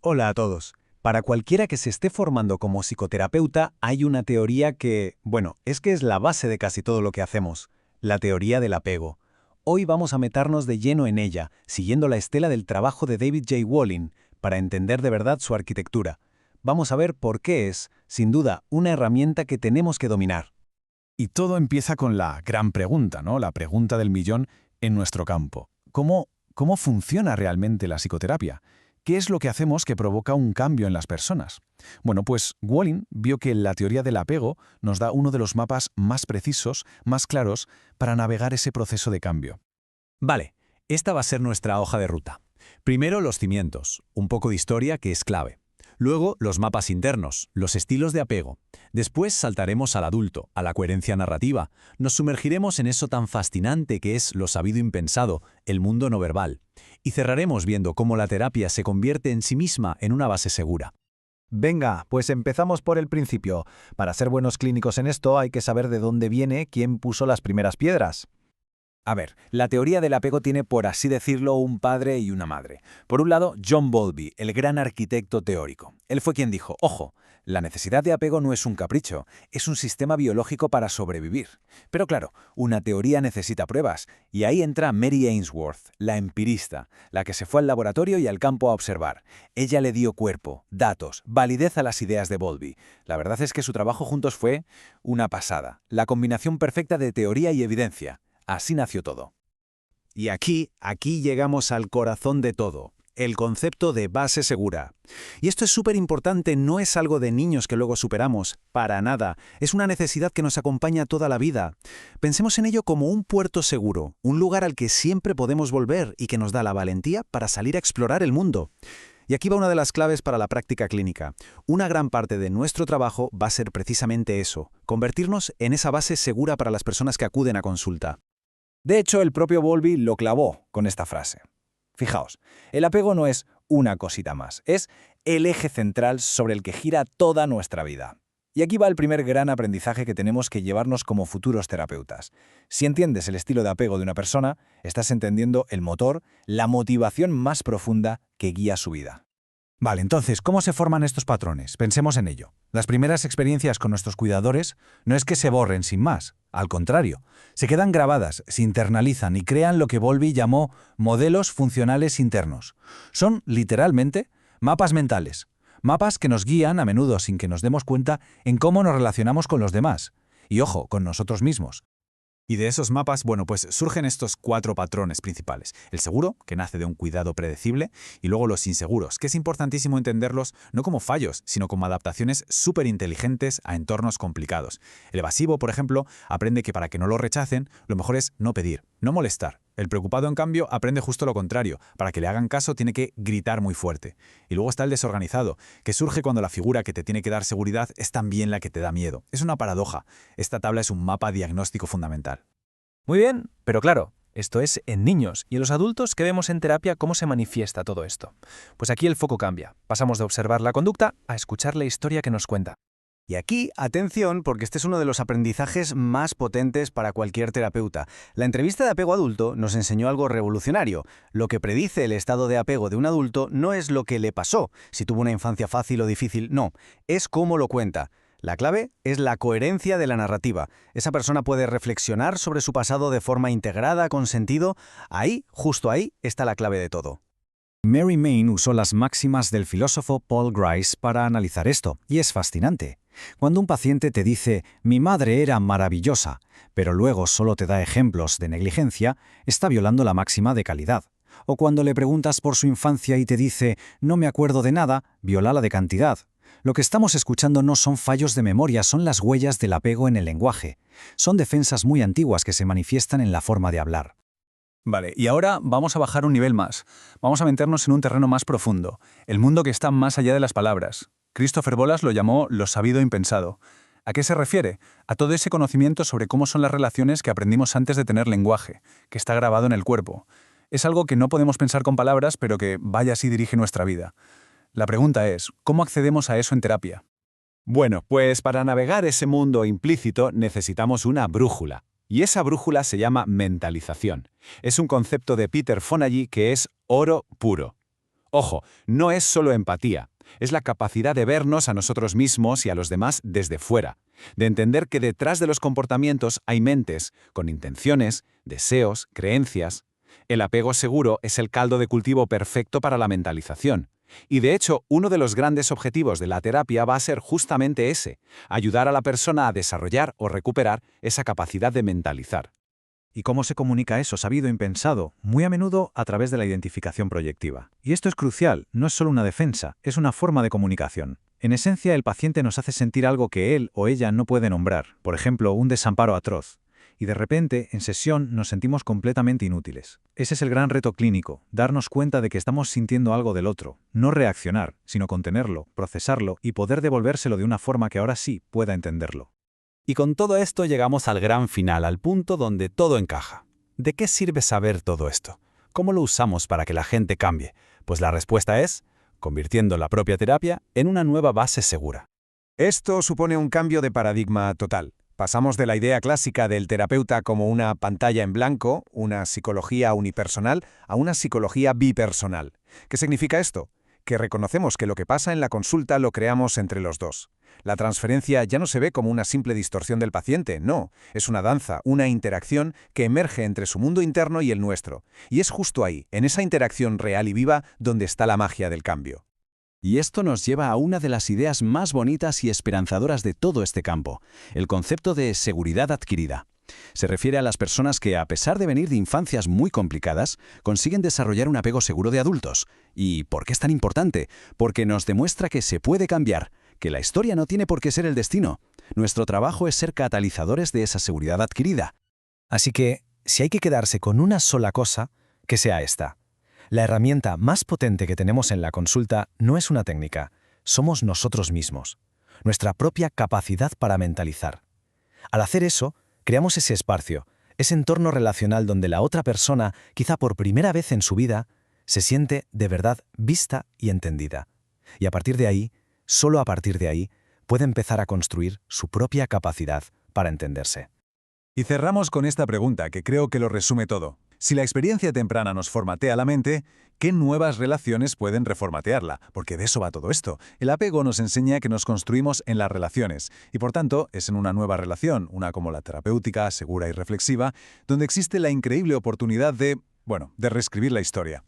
Hola a todos. Para cualquiera que se esté formando como psicoterapeuta, hay una teoría que, es que es la base de casi todo lo que hacemos, la teoría del apego. Hoy vamos a meternos de lleno en ella, siguiendo la estela del trabajo de David J. Walling, para entender de verdad su arquitectura. Vamos a ver por qué es, sin duda, una herramienta que tenemos que dominar. Y todo empieza con la gran pregunta, ¿no? La pregunta del millón en nuestro campo. ¿Cómo funciona realmente la psicoterapia? ¿Qué es lo que hacemos que provoca un cambio en las personas? Bueno, pues Walling vio que la teoría del apego nos da uno de los mapas más precisos, más claros, para navegar ese proceso de cambio. Vale, esta va a ser nuestra hoja de ruta. Primero los cimientos, un poco de historia que es clave. Luego los mapas internos, los estilos de apego. Después saltaremos al adulto, a la coherencia narrativa. Nos sumergiremos en eso tan fascinante que es lo sabido impensado, el mundo no verbal. Y cerraremos viendo cómo la terapia se convierte en sí misma en una base segura. Venga, pues empezamos por el principio. Para ser buenos clínicos en esto hay que saber de dónde viene quién puso las primeras piedras. A ver, la teoría del apego tiene, por así decirlo, un padre y una madre. Por un lado, John Bowlby, el gran arquitecto teórico. Él fue quien dijo, ojo, la necesidad de apego no es un capricho, es un sistema biológico para sobrevivir. Pero claro, una teoría necesita pruebas, y ahí entra Mary Ainsworth, la empirista, la que se fue al laboratorio y al campo a observar. Ella le dio cuerpo, datos, validez a las ideas de Bowlby. La verdad es que su trabajo juntos fue una pasada, la combinación perfecta de teoría y evidencia. Así nació todo. Y aquí llegamos al corazón de todo, el concepto de base segura. Y esto es súper importante, no es algo de niños que luego superamos, para nada. Es una necesidad que nos acompaña toda la vida. Pensemos en ello como un puerto seguro, un lugar al que siempre podemos volver y que nos da la valentía para salir a explorar el mundo. Y aquí va una de las claves para la práctica clínica. Una gran parte de nuestro trabajo va a ser precisamente eso, convertirnos en esa base segura para las personas que acuden a consulta. De hecho, el propio Bowlby lo clavó con esta frase. Fijaos, el apego no es una cosita más, es el eje central sobre el que gira toda nuestra vida. Y aquí va el primer gran aprendizaje que tenemos que llevarnos como futuros terapeutas. Si entiendes el estilo de apego de una persona, estás entendiendo el motor, la motivación más profunda que guía su vida. Vale, entonces, ¿cómo se forman estos patrones? Pensemos en ello. Las primeras experiencias con nuestros cuidadores no es que se borren sin más, al contrario, se quedan grabadas, se internalizan y crean lo que Bowlby llamó modelos funcionales internos. Son, literalmente, mapas mentales, mapas que nos guían, a menudo sin que nos demos cuenta, en cómo nos relacionamos con los demás. Y ojo, con nosotros mismos. Y de esos mapas, pues surgen estos 4 patrones principales. El seguro, que nace de un cuidado predecible, y luego los inseguros, que es importantísimo entenderlos no como fallos, sino como adaptaciones súper inteligentes a entornos complicados. El evasivo, por ejemplo, aprende que para que no lo rechacen, lo mejor es no pedir, no molestar. El preocupado, en cambio, aprende justo lo contrario. Para que le hagan caso, tiene que gritar muy fuerte. Y luego está el desorganizado, que surge cuando la figura que te tiene que dar seguridad es también la que te da miedo. Es una paradoja. Esta tabla es un mapa diagnóstico fundamental. Muy bien, pero claro, esto es en niños. ¿Y en los adultos que vemos en terapia cómo se manifiesta todo esto? Pues aquí el foco cambia. Pasamos de observar la conducta a escuchar la historia que nos cuenta. Y aquí, atención, porque este es uno de los aprendizajes más potentes para cualquier terapeuta. La entrevista de apego adulto nos enseñó algo revolucionario. Lo que predice el estado de apego de un adulto no es lo que le pasó, si tuvo una infancia fácil o difícil, no, es cómo lo cuenta. La clave es la coherencia de la narrativa. Esa persona puede reflexionar sobre su pasado de forma integrada, con sentido. Ahí, justo ahí, está la clave de todo. Mary Main usó las máximas del filósofo Paul Grice para analizar esto, y es fascinante. Cuando un paciente te dice «mi madre era maravillosa», pero luego solo te da ejemplos de negligencia, está violando la máxima de calidad. O cuando le preguntas por su infancia y te dice «no me acuerdo de nada», viola la de cantidad. Lo que estamos escuchando no son fallos de memoria, son las huellas del apego en el lenguaje. Son defensas muy antiguas que se manifiestan en la forma de hablar. Vale, y ahora vamos a bajar un nivel más. Vamos a meternos en un terreno más profundo, el mundo que está más allá de las palabras. Christopher Bollas lo llamó lo sabido impensado. ¿A qué se refiere? A todo ese conocimiento sobre cómo son las relaciones que aprendimos antes de tener lenguaje, que está grabado en el cuerpo. Es algo que no podemos pensar con palabras, pero que vaya así dirige nuestra vida. La pregunta es, ¿cómo accedemos a eso en terapia? Bueno, pues para navegar ese mundo implícito necesitamos una brújula. Y esa brújula se llama mentalización. Es un concepto de Peter Fonagy que es oro puro. Ojo, no es solo empatía, es la capacidad de vernos a nosotros mismos y a los demás desde fuera, de entender que detrás de los comportamientos hay mentes, con intenciones, deseos, creencias. El apego seguro es el caldo de cultivo perfecto para la mentalización. Y de hecho, uno de los grandes objetivos de la terapia va a ser justamente ese, ayudar a la persona a desarrollar o recuperar esa capacidad de mentalizar. ¿Y cómo se comunica eso sabido e impensado? Muy a menudo a través de la identificación proyectiva. Y esto es crucial, no es solo una defensa, es una forma de comunicación. En esencia, el paciente nos hace sentir algo que él o ella no puede nombrar, por ejemplo, un desamparo atroz. Y de repente, en sesión, nos sentimos completamente inútiles. Ese es el gran reto clínico, darnos cuenta de que estamos sintiendo algo del otro, no reaccionar, sino contenerlo, procesarlo y poder devolvérselo de una forma que ahora sí pueda entenderlo. Y con todo esto llegamos al gran final, al punto donde todo encaja. ¿De qué sirve saber todo esto? ¿Cómo lo usamos para que la gente cambie? Pues la respuesta es, convirtiendo la propia terapia en una nueva base segura. Esto supone un cambio de paradigma total. Pasamos de la idea clásica del terapeuta como una pantalla en blanco, una psicología unipersonal, a una psicología bipersonal. ¿Qué significa esto? Que reconocemos que lo que pasa en la consulta lo creamos entre los dos. La transferencia ya no se ve como una simple distorsión del paciente, no, es una danza, una interacción que emerge entre su mundo interno y el nuestro. Y es justo ahí, en esa interacción real y viva, donde está la magia del cambio. Y esto nos lleva a una de las ideas más bonitas y esperanzadoras de todo este campo, el concepto de seguridad adquirida. Se refiere a las personas que, a pesar de venir de infancias muy complicadas, consiguen desarrollar un apego seguro de adultos. ¿Y por qué es tan importante? Porque nos demuestra que se puede cambiar, que la historia no tiene por qué ser el destino. Nuestro trabajo es ser catalizadores de esa seguridad adquirida. Así que, si hay que quedarse con una sola cosa, que sea esta. La herramienta más potente que tenemos en la consulta no es una técnica, somos nosotros mismos, nuestra propia capacidad para mentalizar. Al hacer eso, creamos ese espacio, ese entorno relacional donde la otra persona, quizá por primera vez en su vida, se siente de verdad vista y entendida. Y a partir de ahí, solo a partir de ahí, puede empezar a construir su propia capacidad para entenderse. Y cerramos con esta pregunta que creo que lo resume todo. Si la experiencia temprana nos formatea la mente, ¿qué nuevas relaciones pueden reformatearla? Porque de eso va todo esto. El apego nos enseña que nos construimos en las relaciones y por tanto es en una nueva relación, una como la terapéutica, segura y reflexiva, donde existe la increíble oportunidad de reescribir la historia.